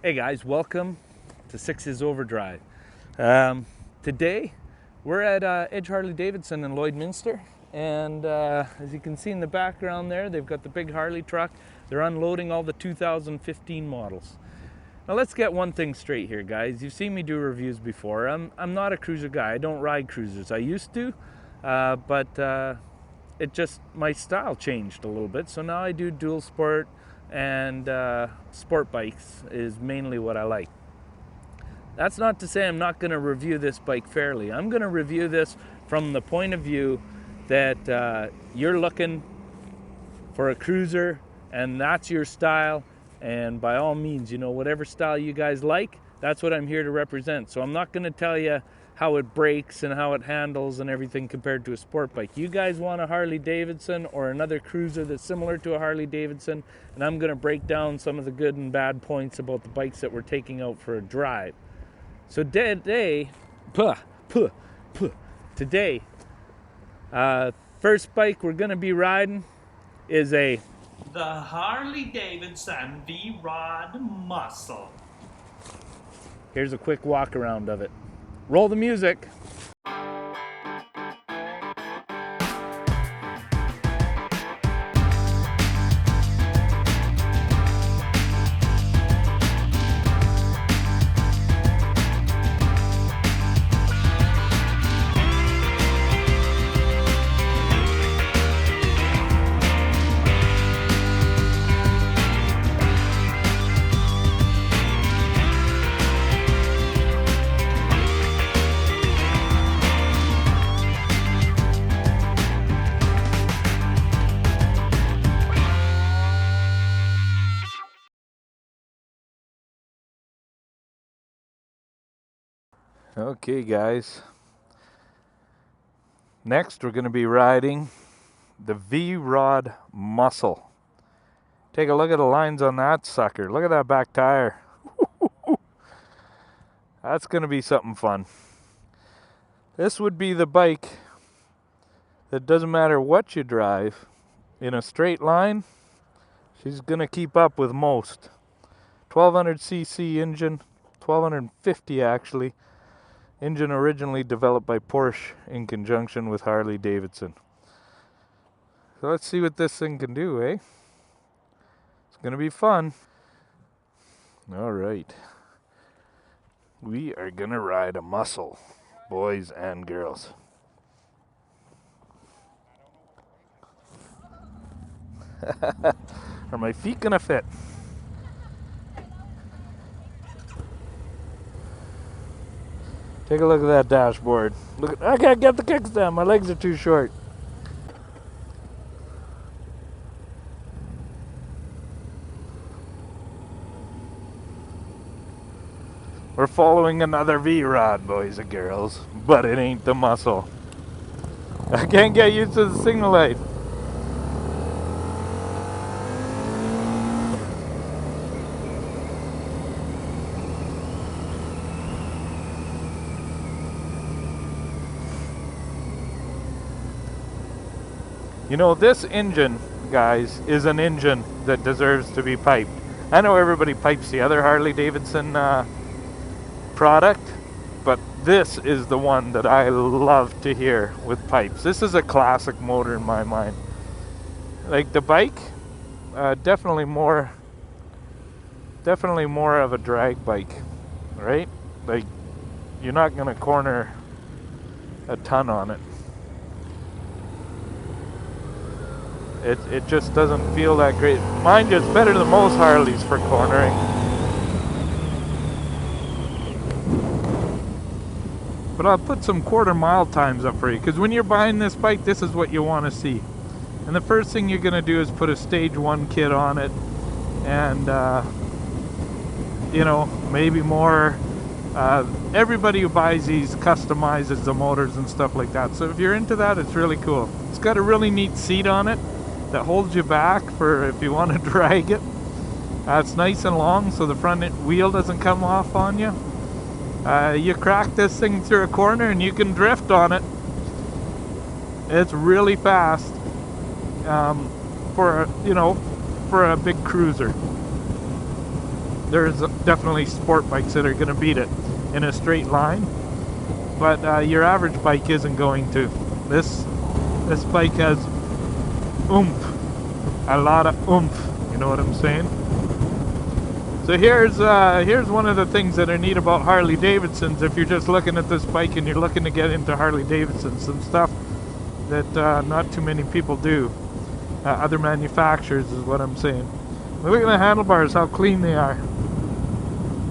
Hey guys, welcome to 6's Overdrive. Today we're at Edge Harley Davidson in Lloydminster, and as you can see in the background there, they've got the big Harley truck. They're unloading all the 2015 models. Now let's get one thing straight here, guys. You've seen me do reviews before. I'm not a cruiser guy. I don't ride cruisers. I used to, but my style changed a little bit. So now I do dual sport, and sport bikes is mainly what I like. That's not to say I'm not going to review this bike fairly. I'm going to review this from the point of view that you're looking for a cruiser and that's your style, and by all means, whatever style you guys like, that's what I'm here to represent. So I'm not going to tell you how it brakes and how it handles and everything compared to a sport bike. You guys want a Harley Davidson or another cruiser that's similar to a Harley Davidson, and I'm going to break down some of the good and bad points about the bikes that we're taking out for a drive. So today, first bike we're going to be riding is the Harley Davidson V-Rod Muscle. Here's a quick walk around of it. Roll the music. Okay, guys. Next, we're going to be riding the V-Rod Muscle. Take a look at the lines on that sucker. Look at that back tire. That's going to be something fun. This would be the bike that doesn't matter what you drive, in a straight line, she's going to keep up with most. 1200cc engine, 1250 actually. Engine originally developed by Porsche in conjunction with Harley Davidson. So let's see what this thing can do, eh? It's going to be fun. All right. We are going to ride a muscle, boys and girls. Are my feet going to fit? Take a look at that dashboard. I can't get the kickstand. My legs are too short. We're following another V-Rod, boys and girls, but it ain't the muscle. I can't get used to the signal light. This engine, guys, is an engine that deserves to be piped. I know everybody pipes the other Harley Davidson product, but this is the one that I love to hear with pipes. This is a classic motor in my mind. Like the bike, definitely more of a drag bike, right? Like, you're not gonna corner a ton on it. It just doesn't feel that great. Mind you, it's better than most Harleys for cornering. But I'll put some quarter-mile times up for you, because when you're buying this bike, this is what you want to see. And the first thing you're going to do is put a Stage 1 kit on it, and maybe more. Everybody who buys these customizes the motors and stuff like that. So if you're into that, it's really cool. It's got a really neat seat on it that holds you back for if you want to drag it. It's nice and long, so the front wheel doesn't come off on you. You crack this thing through a corner and you can drift on it. It's really fast for a big cruiser. There's definitely sport bikes that are going to beat it in a straight line, but your average bike isn't going to. This bike has oomph, a lot of oomph. You know what I'm saying? So here's one of the things that are neat about Harley Davidsons. If you're just looking at this bike and you're looking to get into Harley Davidson, some stuff that not too many people do. Other manufacturers is what I'm saying. Look at the handlebars, how clean they are.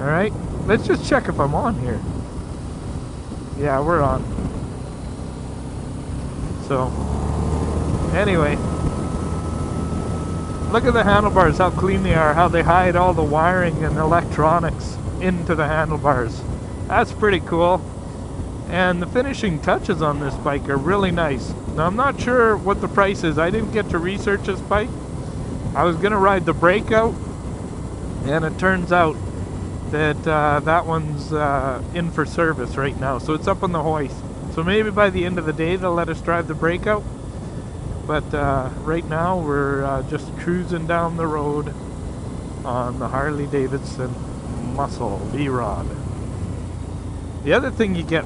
All right, let's just check if I'm on here. Yeah, we're on. So anyway, look at the handlebars, how clean they are, how they hide all the wiring and electronics into the handlebars. That's pretty cool. And the finishing touches on this bike are really nice. Now, I'm not sure what the price is. I didn't get to research this bike. I was going to ride the Breakout, and it turns out that that one's in for service right now. So it's up on the hoist. So maybe by the end of the day they'll let us drive the Breakout. But right now we're just cruising down the road on the Harley Davidson Muscle V-Rod. The other thing you get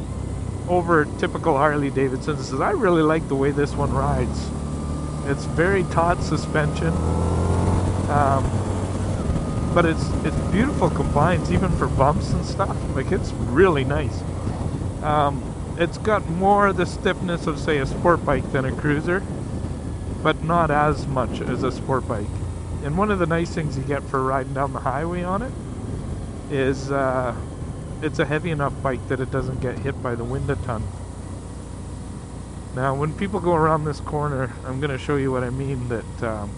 over typical Harley Davidsons is I really like the way this one rides. It's very taut suspension, but it's beautiful compliance even for bumps and stuff. Like, it's really nice. It's got more of the stiffness of, say, a sport bike than a cruiser, but not as much as a sport bike. And one of the nice things you get for riding down the highway on it is it's a heavy enough bike that it doesn't get hit by the wind a ton. Now, when people go around this corner, I'm going to show you what I mean. That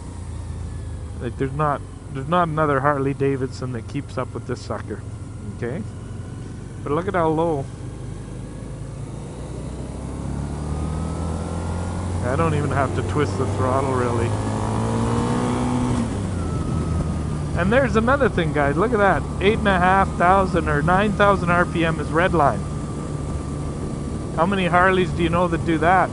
like there's not another Harley Davidson that keeps up with this sucker. Okay, but look at how low. I don't even have to twist the throttle really. And there's another thing, guys. Look at that. 8,500 or 9,000 RPM is redline. How many Harleys do you know that do that?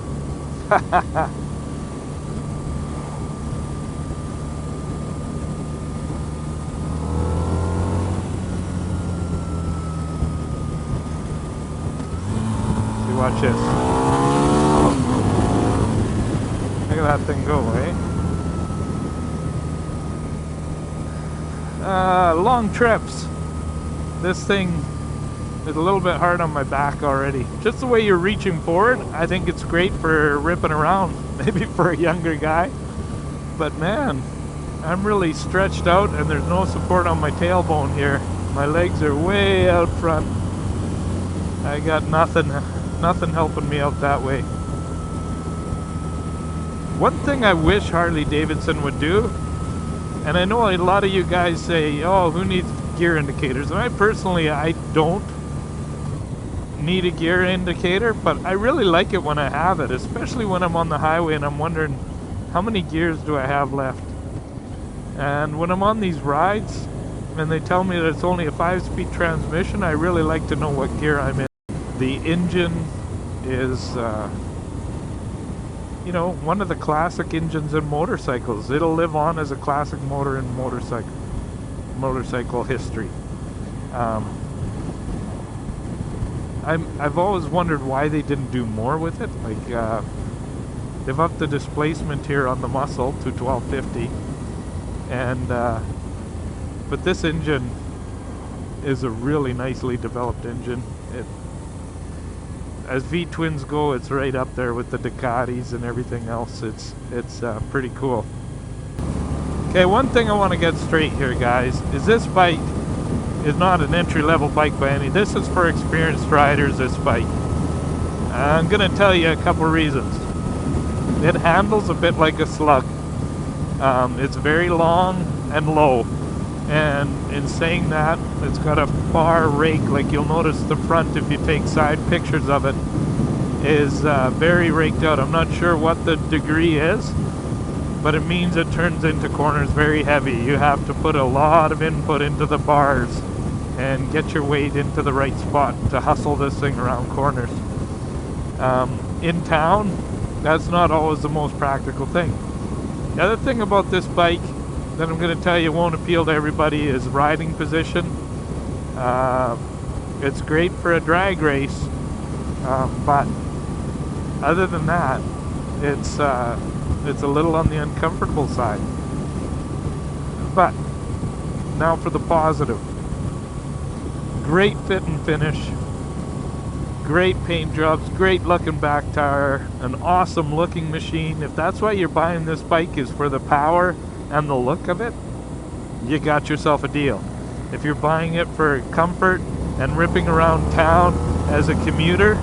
See, watch this. Look at that thing go, eh? Long trips. This thing is a little bit hard on my back already. Just the way you're reaching forward, I think it's great for ripping around, maybe for a younger guy. But man, I'm really stretched out and there's no support on my tailbone here. My legs are way out front. I got nothing helping me out that way. One thing I wish Harley Davidson would do, and I know a lot of you guys say, oh, who needs gear indicators? And I personally, I don't need a gear indicator, but I really like it when I have it, especially when I'm on the highway and I'm wondering, how many gears do I have left? And when I'm on these rides and they tell me that it's only a 5-speed transmission, I really like to know what gear I'm in. The engine is you know, one of the classic engines in motorcycles. It'll live on as a classic motor in motorcycle history. I've always wondered why they didn't do more with it. Like, they've upped the displacement here on the Muscle to 1250, and but this engine is a really nicely developed engine. As V-twins go, it's right up there with the Ducatis and everything else. It's pretty cool. Okay, one thing I want to get straight here, guys, is this bike is not an entry-level bike by any. This is for experienced riders, this bike. I'm going to tell you a couple reasons. It handles a bit like a slug. It's very long and low. And in saying that, it's got a bar rake. Like, you'll notice the front, if you take side pictures of it, is very raked out. I'm not sure what the degree is, but it means it turns into corners very heavy. You have to put a lot of input into the bars and get your weight into the right spot to hustle this thing around corners. In town, that's not always the most practical thing. The other thing about this bike that I'm going to tell you won't appeal to everybody is riding position. It's great for a drag race, but other than that, it's a little on the uncomfortable side. But now for the positive. Great fit and finish, great paint jobs, great looking back tire, an awesome looking machine. If that's why you're buying this bike, is for the power and the look of it, you got yourself a deal. If you're buying it for comfort and ripping around town as a commuter,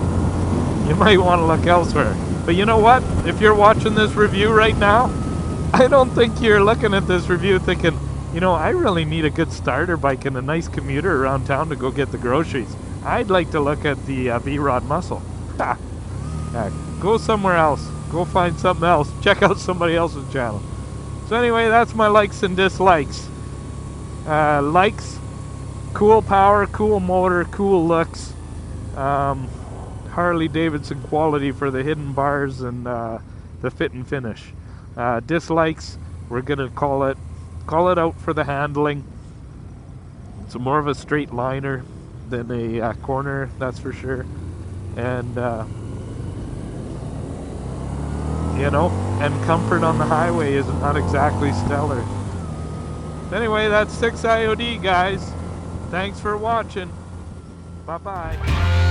you might want to look elsewhere. But you know what? If you're watching this review right now, I don't think you're looking at this review thinking, you know, I really need a good starter bike and a nice commuter around town to go get the groceries. I'd like to look at the V-Rod Muscle. Go somewhere else. Go find something else. Check out somebody else's channel. So anyway, that's my likes and dislikes. Likes, cool power, cool motor, cool looks. Harley Davidson quality for the hidden bars and the fit and finish. Dislikes, we're gonna call it out for the handling. It's more of a straight liner than a corner, that's for sure. And you know, and comfort on the highway is not exactly stellar. Anyway, that's 6IOD, guys. Thanks for watching. Bye bye.